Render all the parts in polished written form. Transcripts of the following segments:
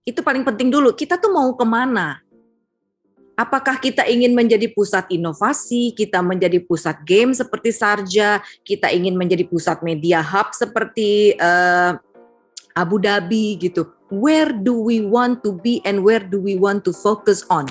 Itu paling penting dulu, kita tuh mau kemana? Apakah kita ingin menjadi pusat inovasi, kita menjadi pusat game seperti Sharjah, kita ingin menjadi pusat media hub seperti Abu Dhabi gitu. Where do we want to be and where do we want to focus on?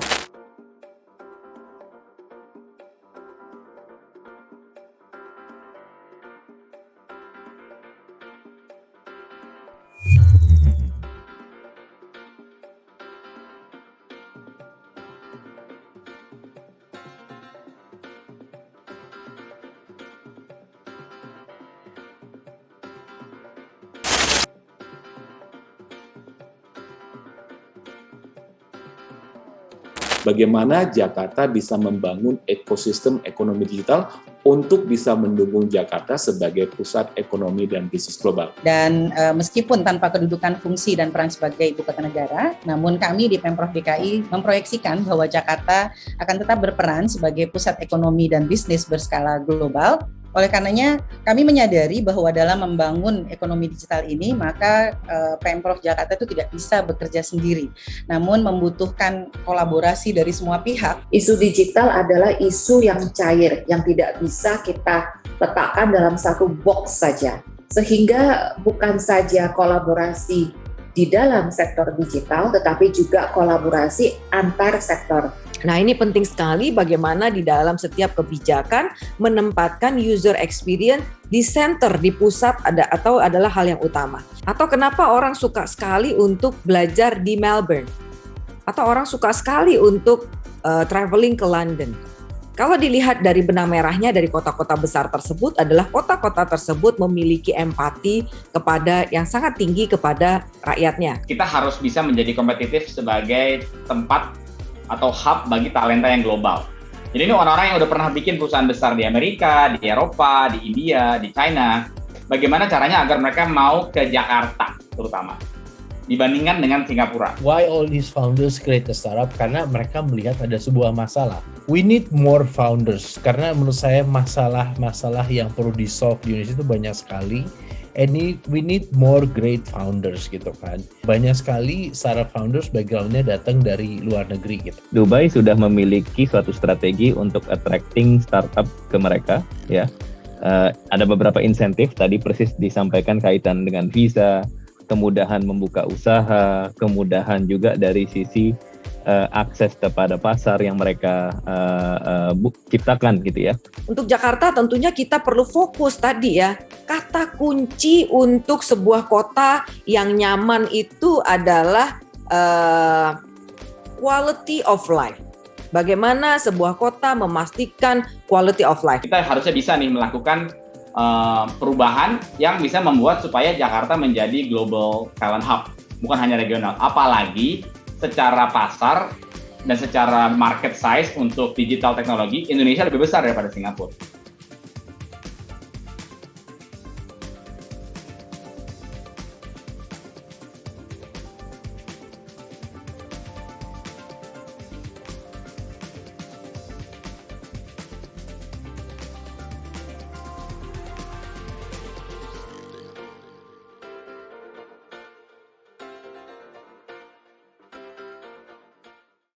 Bagaimana Jakarta bisa membangun ekosistem ekonomi digital untuk bisa mendukung Jakarta sebagai pusat ekonomi dan bisnis global. Dan meskipun tanpa kedudukan fungsi dan peran sebagai ibu kota negara, namun kami di Pemprov DKI memproyeksikan bahwa Jakarta akan tetap berperan sebagai pusat ekonomi dan bisnis berskala global. Oleh karenanya, kami menyadari bahwa dalam membangun ekonomi digital ini, maka Pemprov Jakarta itu tidak bisa bekerja sendiri, namun membutuhkan kolaborasi dari semua pihak. Isu digital adalah isu yang cair, yang tidak bisa kita letakkan dalam satu box saja. Sehingga bukan saja kolaborasi di dalam sektor digital, tetapi juga kolaborasi antar sektor. Nah, ini penting sekali bagaimana di dalam setiap kebijakan menempatkan user experience di center, di pusat atau adalah hal yang utama. Atau kenapa orang suka sekali untuk belajar di Melbourne? Atau orang suka sekali untuk traveling ke London? Kalau dilihat dari benang merahnya dari kota-kota besar tersebut adalah kota-kota tersebut memiliki empati kepada yang sangat tinggi kepada rakyatnya. Kita harus bisa menjadi kompetitif sebagai tempat atau hub bagi talenta yang global. Jadi ini orang-orang yang udah pernah bikin perusahaan besar di Amerika, di Eropa, di India, di China. Bagaimana caranya agar mereka mau ke Jakarta terutama dibandingkan dengan Singapura. Why all these founders create a startup? Karena mereka melihat ada sebuah masalah. We need more founders. Karena menurut saya masalah-masalah yang perlu di-solve di Indonesia itu banyak sekali. And we need more great founders gitu kan. Banyak sekali startup founders background-nya datang dari luar negeri gitu. Dubai sudah memiliki suatu strategi untuk attracting startup ke mereka ya. Ada beberapa insentif tadi persis disampaikan kaitan dengan visa, kemudahan membuka usaha, kemudahan juga dari sisi akses kepada pasar yang mereka ciptakan gitu ya. Untuk Jakarta tentunya kita perlu fokus tadi ya. Kata kunci untuk sebuah kota yang nyaman itu adalah quality of life. Bagaimana sebuah kota memastikan quality of life. Kita harusnya bisa nih melakukan perubahan yang bisa membuat supaya Jakarta menjadi global talent hub, bukan hanya regional. Apalagi secara pasar dan secara market size untuk digital teknologi, Indonesia lebih besar daripada Singapura.